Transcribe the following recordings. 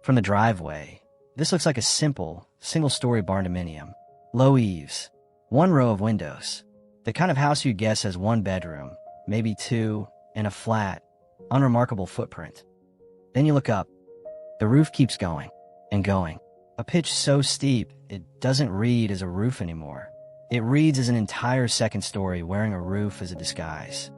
From the driveway, this looks like a simple, single-story barndominium. Low eaves, one row of windows. The kind of house you'd guess has one bedroom, maybe two, and a flat, unremarkable footprint. Then you look up. The roof keeps going and going. A pitch so steep, it doesn't read as a roof anymore. It reads as an entire second story wearing a roof as a disguise.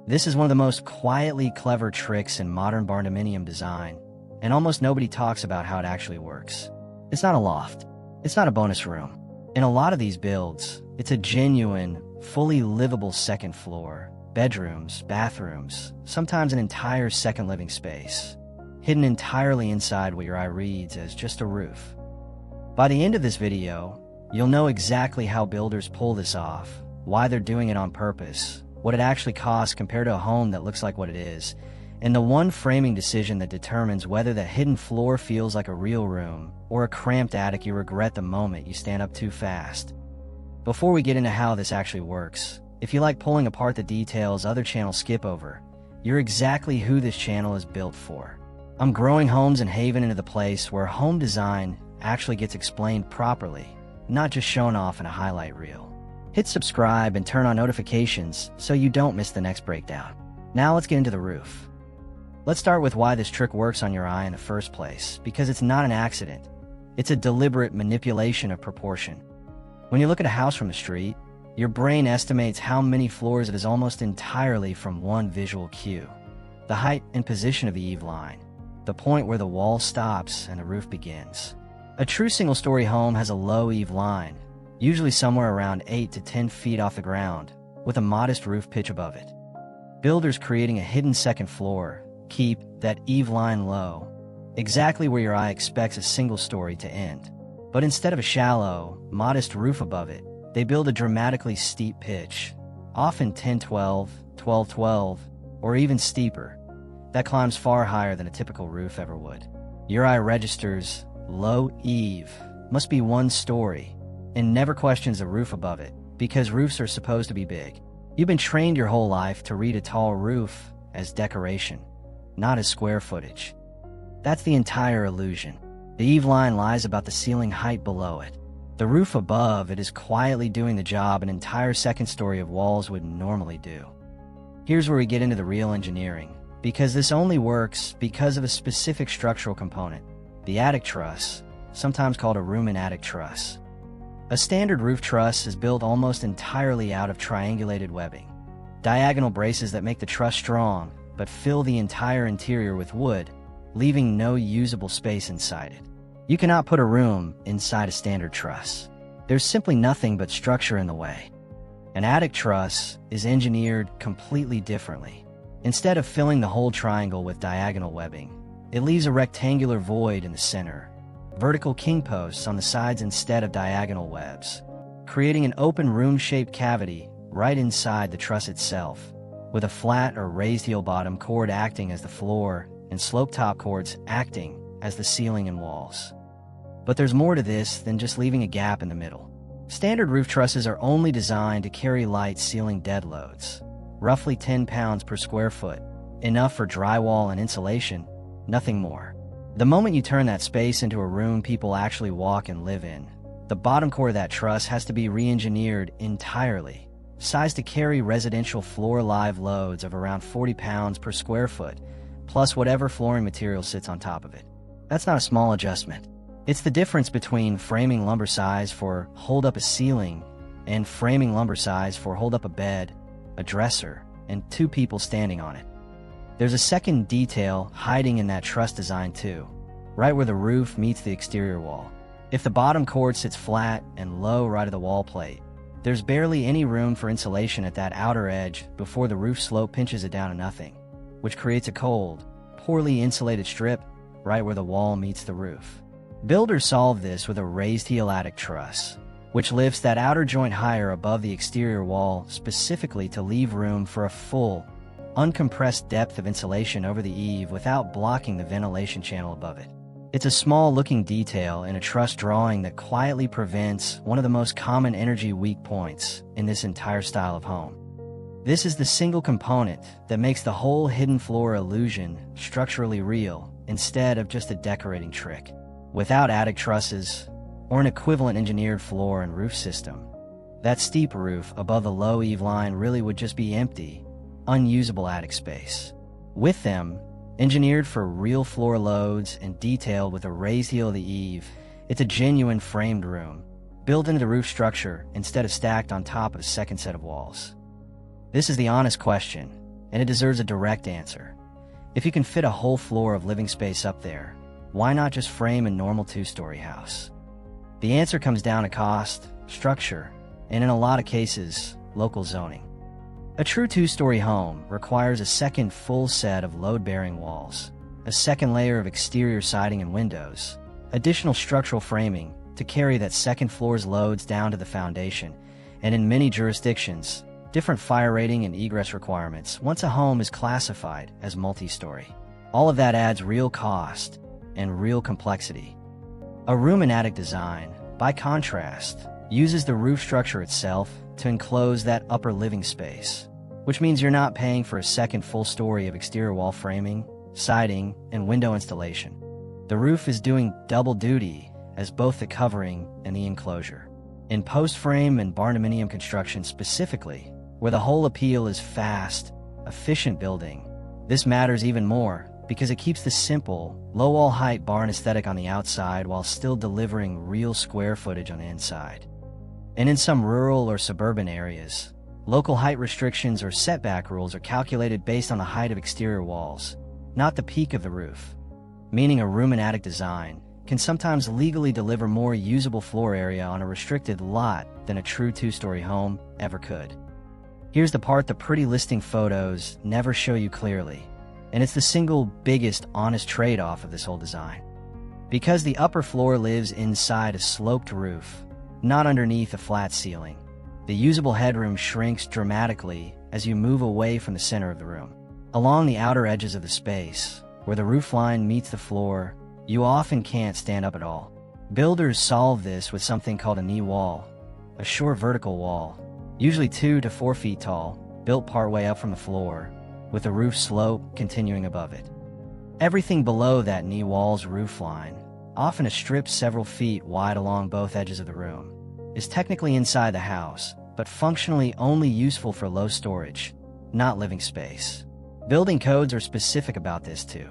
This is one of the most quietly clever tricks in modern barndominium design, and almost nobody talks about how it actually works. It's not a loft. It's not a bonus room. In a lot of these builds, it's a genuine, fully livable second floor, bedrooms, bathrooms, sometimes an entire second living space, hidden entirely inside what your eye reads as just a roof. By the end of this video, you'll know exactly how builders pull this off, why they're doing it on purpose, what it actually costs compared to a home that looks like what it is, and the one framing decision that determines whether the hidden floor feels like a real room or a cramped attic you regret the moment you stand up too fast. Before we get into how this actually works, if you like pulling apart the details other channels skip over, you're exactly who this channel is built for. I'm growing homes in Haven into the place where home design actually gets explained properly, not just shown off in a highlight reel. Hit subscribe and turn on notifications so you don't miss the next breakdown. Now let's get into the roof. Let's start with why this trick works on your eye in the first place, because it's not an accident. It's a deliberate manipulation of proportion. When you look at a house from the street, your brain estimates how many floors it is almost entirely from one visual cue: the height and position of the eave line, the point where the wall stops and the roof begins. A true single-story home has a low eave line, usually somewhere around 8 to 10 feet off the ground, with a modest roof pitch above it. Builders creating a hidden second floor keep that eave line low, exactly where your eye expects a single story to end. But instead of a shallow, modest roof above it, they build a dramatically steep pitch, often 10-12, 12-12, or even steeper, that climbs far higher than a typical roof ever would. Your eye registers low eave must be one story, and never questions the roof above it, because roofs are supposed to be big. You've been trained your whole life to read a tall roof as decoration, not as square footage. That's the entire illusion. The eave line lies about the ceiling height below it. The roof above it is quietly doing the job an entire second story of walls would normally do. Here's where we get into the real engineering, because this only works because of a specific structural component: the attic truss, sometimes called a room and attic truss. A standard roof truss is built almost entirely out of triangulated webbing, diagonal braces that make the truss strong but fill the entire interior with wood, leaving no usable space inside it. You cannot put a room inside a standard truss. There's simply nothing but structure in the way. An attic truss is engineered completely differently. Instead of filling the whole triangle with diagonal webbing, it leaves a rectangular void in the center, vertical king posts on the sides instead of diagonal webs, creating an open room-shaped cavity right inside the truss itself, with a flat or raised heel bottom chord acting as the floor and slope top chords acting as the ceiling and walls. But there's more to this than just leaving a gap in the middle. Standard roof trusses are only designed to carry light ceiling dead loads, roughly 10 pounds per square foot, enough for drywall and insulation, nothing more. The moment you turn that space into a room people actually walk and live in, the bottom core of that truss has to be re-engineered entirely, sized to carry residential floor live loads of around 40 pounds per square foot, plus whatever flooring material sits on top of it. That's not a small adjustment. It's the difference between framing lumber size for hold up a ceiling and framing lumber size for hold up a bed, a dresser, and 2 people standing on it. There's a second detail hiding in that truss design too, right where the roof meets the exterior wall. If the bottom chord sits flat and low right of the wall plate, there's barely any room for insulation at that outer edge before the roof slope pinches it down to nothing, which creates a cold, poorly insulated strip right where the wall meets the roof. Builders solve this with a raised heel attic truss, which lifts that outer joint higher above the exterior wall specifically to leave room for a full, uncompressed depth of insulation over the eave without blocking the ventilation channel above it. It's a small-looking detail in a truss drawing that quietly prevents one of the most common energy weak points in this entire style of home. This is the single component that makes the whole hidden floor illusion structurally real instead of just a decorating trick. Without attic trusses, or an equivalent engineered floor and roof system, that steep roof above the low eave line really would just be empty, unusable attic space. With them, engineered for real floor loads and detailed with a raised heel of the eave, it's a genuine framed room, built into the roof structure instead of stacked on top of a second set of walls. This is the honest question, and it deserves a direct answer. If you can fit a whole floor of living space up there, why not just frame a normal two-story house? The answer comes down to cost, structure, and in a lot of cases, local zoning. A true two-story home requires a second full set of load-bearing walls, a second layer of exterior siding and windows, additional structural framing to carry that second floor's loads down to the foundation, and in many jurisdictions, different fire rating and egress requirements once a home is classified as multi-story. All of that adds real cost and real complexity. A room and attic design, by contrast, uses the roof structure itself to enclose that upper living space, which means you're not paying for a second full story of exterior wall framing, siding, and window installation. The roof is doing double duty as both the covering and the enclosure. In post-frame and barndominium construction specifically, where the whole appeal is fast, efficient building, this matters even more because it keeps the simple, low-wall height barn aesthetic on the outside while still delivering real square footage on the inside. And in some rural or suburban areas, local height restrictions or setback rules are calculated based on the height of exterior walls, not the peak of the roof, meaning a room and attic design can sometimes legally deliver more usable floor area on a restricted lot than a true two-story home ever could. Here's the part the pretty listing photos never show you clearly, and it's the single biggest honest trade-off of this whole design. Because the upper floor lives inside a sloped roof, not underneath a flat ceiling, the usable headroom shrinks dramatically as you move away from the center of the room. Along the outer edges of the space, where the roofline meets the floor, you often can't stand up at all. Builders solve this with something called a knee wall, a short vertical wall, usually 2 to 4 feet tall, built partway up from the floor, with the roof slope continuing above it. Everything below that knee wall's roofline, often a strip several feet wide along both edges of the room, is technically inside the house, but functionally only useful for low storage, not living space. Building codes are specific about this too.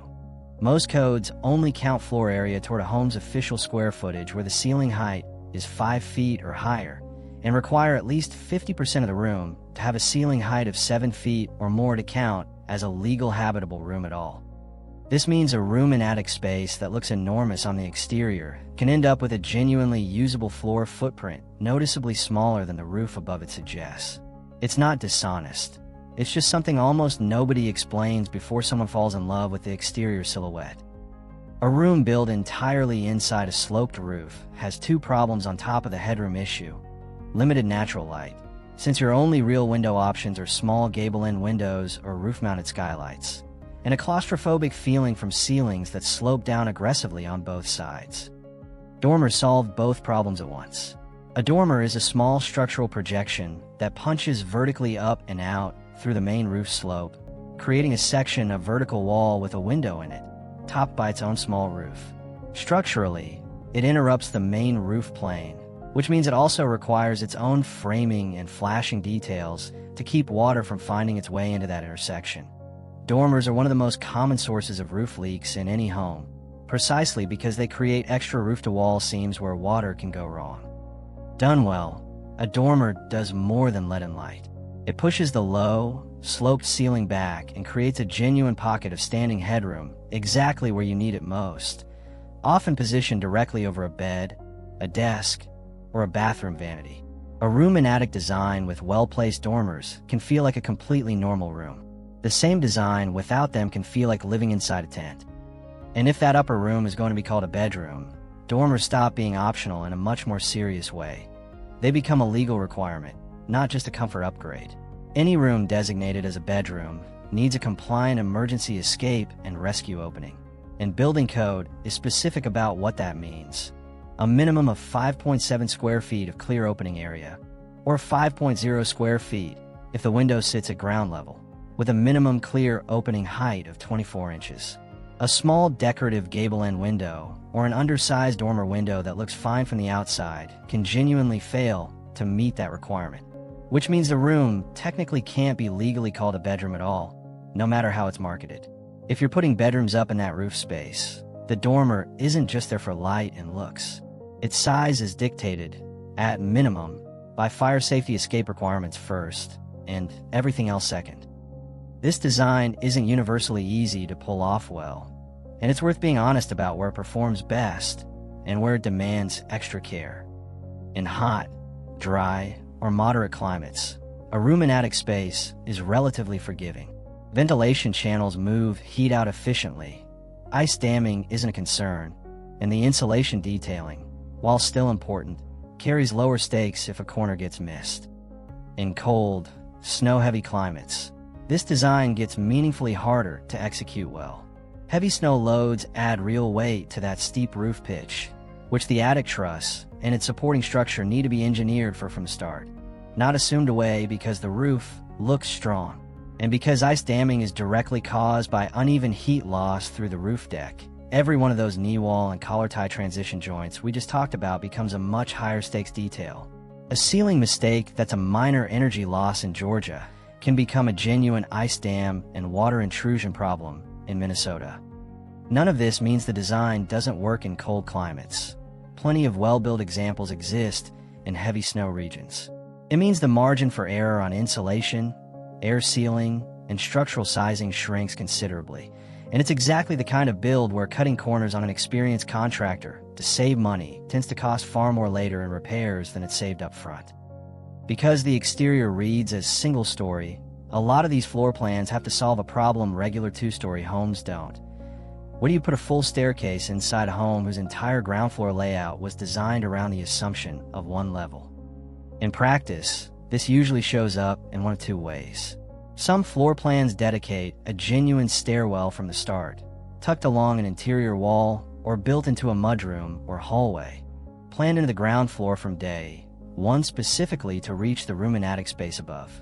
Most codes only count floor area toward a home's official square footage where the ceiling height is 5 feet or higher, and require at least 50% of the room to have a ceiling height of 7 feet or more to count as a legal habitable room at all. This means a room and attic space that looks enormous on the exterior can end up with a genuinely usable floor footprint noticeably smaller than the roof above it suggests. It's not dishonest. It's just something almost nobody explains before someone falls in love with the exterior silhouette. A room built entirely inside a sloped roof has 2 problems on top of the headroom issue. Limited natural light, since your only real window options are small gable-end windows or roof-mounted skylights, and a claustrophobic feeling from ceilings that slope down aggressively on both sides. Dormers solve both problems at once. A dormer is a small structural projection that punches vertically up and out through the main roof slope, creating a section of vertical wall with a window in it, topped by its own small roof. Structurally, it interrupts the main roof plane, which means it also requires its own framing and flashing details to keep water from finding its way into that intersection. Dormers are one of the most common sources of roof leaks in any home, precisely because they create extra roof-to-wall seams where water can go wrong. Done well, a dormer does more than let in light. It pushes the low, sloped ceiling back and creates a genuine pocket of standing headroom exactly where you need it most, often positioned directly over a bed, a desk, or a bathroom vanity. A room and attic design with well-placed dormers can feel like a completely normal room. The same design without them can feel like living inside a tent. And if that upper room is going to be called a bedroom, dormers stop being optional in a much more serious way. They become a legal requirement, not just a comfort upgrade. Any room designated as a bedroom needs a compliant emergency escape and rescue opening. And building code is specific about what that means. A minimum of 5.7 square feet of clear opening area, or 5.0 square feet if the window sits at ground level, with a minimum clear opening height of 24 inches. A small decorative gable-end window, or an undersized dormer window that looks fine from the outside, can genuinely fail to meet that requirement. Which means the room technically can't be legally called a bedroom at all, no matter how it's marketed. If you're putting bedrooms up in that roof space, the dormer isn't just there for light and looks. Its size is dictated, at minimum, by fire safety escape requirements first, and everything else second. This design isn't universally easy to pull off well, and it's worth being honest about where it performs best and where it demands extra care. In hot, dry, or moderate climates, a room and attic space is relatively forgiving. Ventilation channels move heat out efficiently, ice damming isn't a concern, and the insulation detailing, while still important, carries lower stakes if a corner gets missed. In cold, snow-heavy climates, this design gets meaningfully harder to execute well. Heavy snow loads add real weight to that steep roof pitch, which the attic truss and its supporting structure need to be engineered for from the start, not assumed away because the roof looks strong. And because ice damming is directly caused by uneven heat loss through the roof deck, every one of those knee wall and collar tie transition joints we just talked about becomes a much higher stakes detail. A ceiling mistake that's a minor energy loss in Georgia can become a genuine ice dam and water intrusion problem in Minnesota. None of this means the design doesn't work in cold climates. Plenty of well-built examples exist in heavy snow regions. It means the margin for error on insulation, air sealing, and structural sizing shrinks considerably, and it's exactly the kind of build where cutting corners on an experienced contractor to save money tends to cost far more later in repairs than it's saved up front. Because the exterior reads as single-story, a lot of these floor plans have to solve a problem regular two-story homes don't. What do you put a full staircase inside a home whose entire ground floor layout was designed around the assumption of one level? In practice, this usually shows up in one of two ways. Some floor plans dedicate a genuine stairwell from the start, tucked along an interior wall or built into a mudroom or hallway, planned into the ground floor from day one specifically to reach the room and attic space above.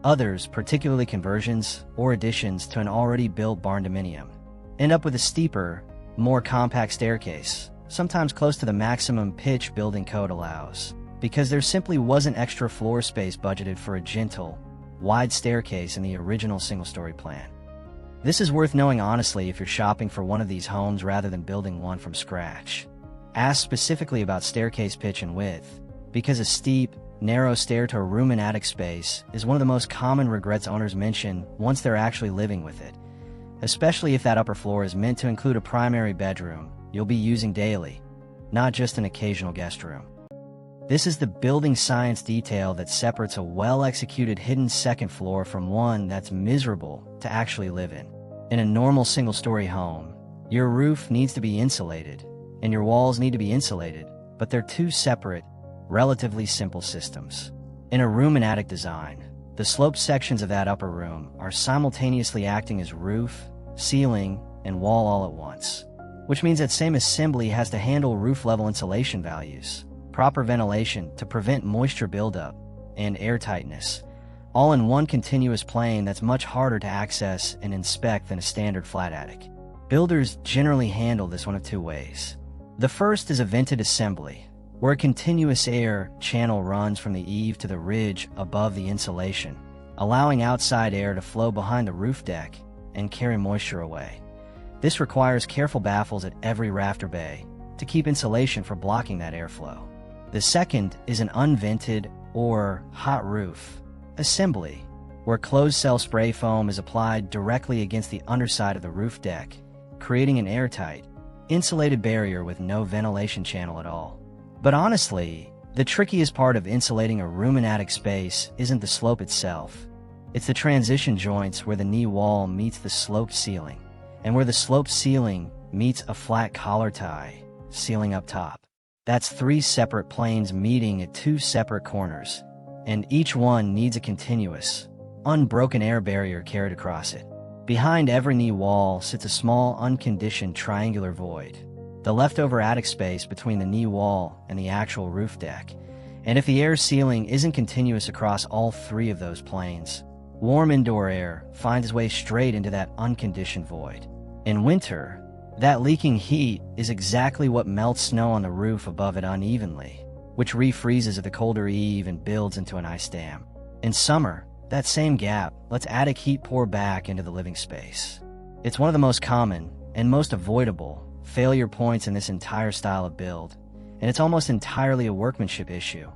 Others, particularly conversions or additions to an already built barndominium, end up with a steeper, more compact staircase, sometimes close to the maximum pitch building code allows, because there simply wasn't extra floor space budgeted for a gentle, wide staircase in the original single-story plan. This is worth knowing honestly if you're shopping for one of these homes rather than building one from scratch. Ask specifically about staircase pitch and width, because a steep, narrow stair to a room and attic space is one of the most common regrets owners mention once they're actually living with it, especially if that upper floor is meant to include a primary bedroom you'll be using daily, not just an occasional guest room. This is the building science detail that separates a well-executed hidden second floor from one that's miserable to actually live in. In a normal single-story home, your roof needs to be insulated, and your walls need to be insulated, but they're two separate, relatively simple systems. In a room and attic design, the sloped sections of that upper room are simultaneously acting as roof, ceiling, and wall all at once, which means that same assembly has to handle roof-level insulation values, proper ventilation to prevent moisture buildup, and air tightness, all in one continuous plane that's much harder to access and inspect than a standard flat attic. Builders generally handle this one of two ways. The first is a vented assembly, where a continuous air channel runs from the eave to the ridge above the insulation, allowing outside air to flow behind the roof deck and carry moisture away. This requires careful baffles at every rafter bay to keep insulation from blocking that airflow. The second is an unvented or hot roof assembly, where closed-cell spray foam is applied directly against the underside of the roof deck, creating an airtight, insulated barrier with no ventilation channel at all. But honestly, the trickiest part of insulating a room and attic space isn't the slope itself. It's the transition joints where the knee wall meets the sloped ceiling, and where the sloped ceiling meets a flat collar tie ceiling up top. That's three separate planes meeting at two separate corners, and each one needs a continuous, unbroken air barrier carried across it. Behind every knee wall sits a small, unconditioned triangular void, the leftover attic space between the knee wall and the actual roof deck. And if the air ceiling isn't continuous across all three of those planes, warm indoor air finds its way straight into that unconditioned void. In winter, That leaking heat is exactly what melts snow on the roof above it unevenly, which refreezes at the colder eave and builds into an ice dam. In summer, that same gap lets attic heat pour back into the living space. It's one of the most common and most avoidable failure points in this entire style of build, and it's almost entirely a workmanship issue,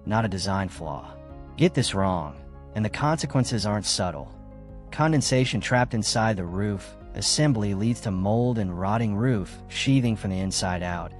not a design flaw. Get this wrong, and the consequences aren't subtle. Condensation trapped inside the roof assembly leads to mold and rotting roof sheathing from the inside out,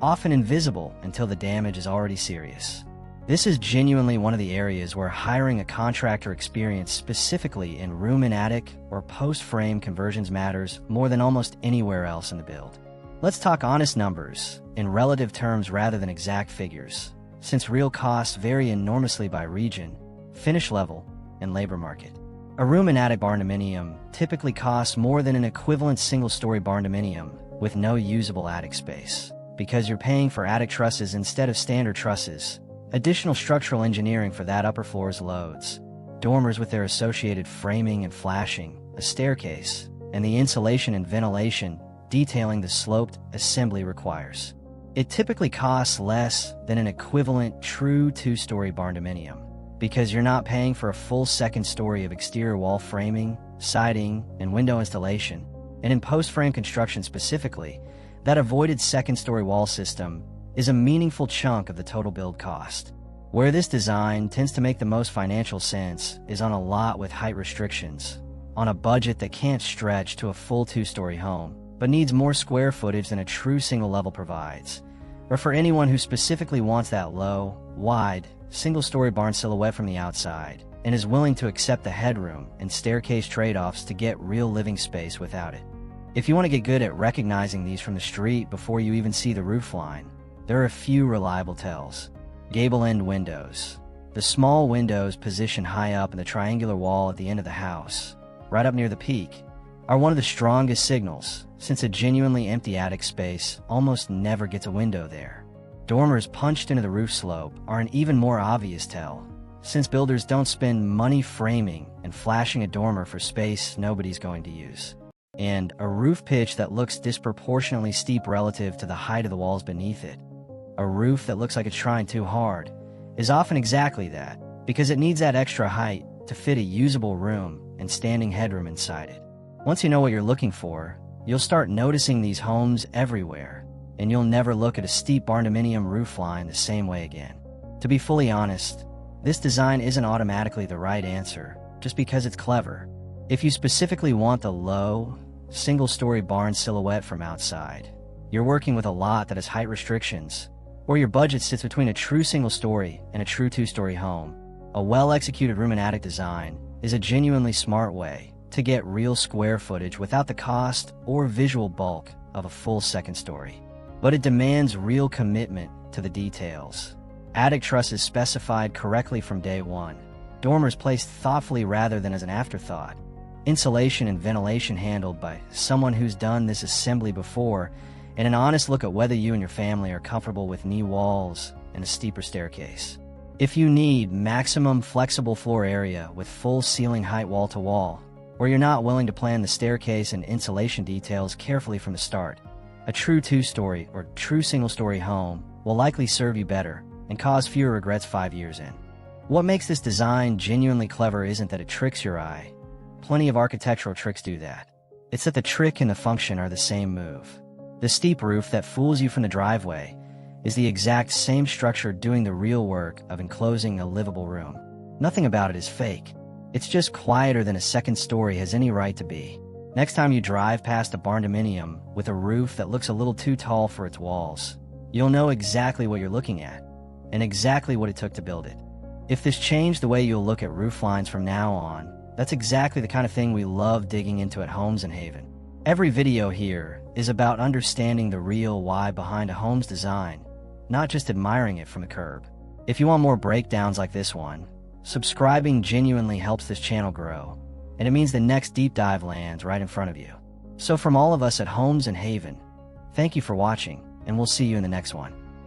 often invisible until the damage is already serious. This is genuinely one of the areas where hiring a contractor experienced specifically in room and attic or post-frame conversions matters more than almost anywhere else in the build. Let's talk honest numbers, in relative terms rather than exact figures, since real costs vary enormously by region, finish level, and labor market. A room and attic barndominium typically costs more than an equivalent single-story barndominium with no usable attic space, because you're paying for attic trusses instead of standard trusses, additional structural engineering for that upper floor's loads, dormers with their associated framing and flashing, a staircase, and the insulation and ventilation detailing the sloped assembly requires. It typically costs less than an equivalent true two-story barndominium, because you're not paying for a full second story of exterior wall framing, siding, and window installation, and in post-frame construction specifically, that avoided second-story wall system is a meaningful chunk of the total build cost. Where this design tends to make the most financial sense is on a lot with height restrictions, on a budget that can't stretch to a full two-story home, but needs more square footage than a true single level provides, or for anyone who specifically wants that low, wide, single-story barn silhouette from the outside, and is willing to accept the headroom and staircase trade-offs to get real living space without it. If you want to get good at recognizing these from the street before you even see the roofline, there are a few reliable tells. Gable end windows. The small windows positioned high up in the triangular wall at the end of the house, right up near the peak, are one of the strongest signals, since a genuinely empty attic space almost never gets a window there. Dormers punched into the roof slope are an even more obvious tell, since builders don't spend money framing and flashing a dormer for space nobody's going to use. And a roof pitch that looks disproportionately steep relative to the height of the walls beneath it. A roof that looks like it's trying too hard is often exactly that, because it needs that extra height to fit a usable room and standing headroom inside it. Once you know what you're looking for, you'll start noticing these homes everywhere, and you'll never look at a steep barndominium roofline the same way again. To be fully honest, this design isn't automatically the right answer, just because it's clever. If you specifically want the low, single-story barn silhouette from outside, you're working with a lot that has height restrictions, or your budget sits between a true single-story and a true two-story home, a well-executed room and attic design is a genuinely smart way to get real square footage without the cost or visual bulk of a full second story. But it demands real commitment to the details. Attic trusses specified correctly from day one, dormers placed thoughtfully rather than as an afterthought, insulation and ventilation handled by someone who's done this assembly before, and an honest look at whether you and your family are comfortable with knee walls and a steeper staircase. If you need maximum flexible floor area with full ceiling height wall to wall, or you're not willing to plan the staircase and insulation details carefully from the start, a true two-story or true single-story home will likely serve you better and cause fewer regrets 5 years in. What makes this design genuinely clever isn't that it tricks your eye. Plenty of architectural tricks do that. It's that the trick and the function are the same move. The steep roof that fools you from the driveway is the exact same structure doing the real work of enclosing a livable room. Nothing about it is fake. It's just quieter than a second story has any right to be. Next time you drive past a barndominium with a roof that looks a little too tall for its walls, you'll know exactly what you're looking at, and exactly what it took to build it. If this changed the way you'll look at roof lines from now on, that's exactly the kind of thing we love digging into at Homes in Haven. Every video here is about understanding the real why behind a home's design, not just admiring it from the curb. If you want more breakdowns like this one, subscribing genuinely helps this channel grow, and it means the next deep dive lands right in front of you. So from all of us at Homes in Haven, thank you for watching, and we'll see you in the next one.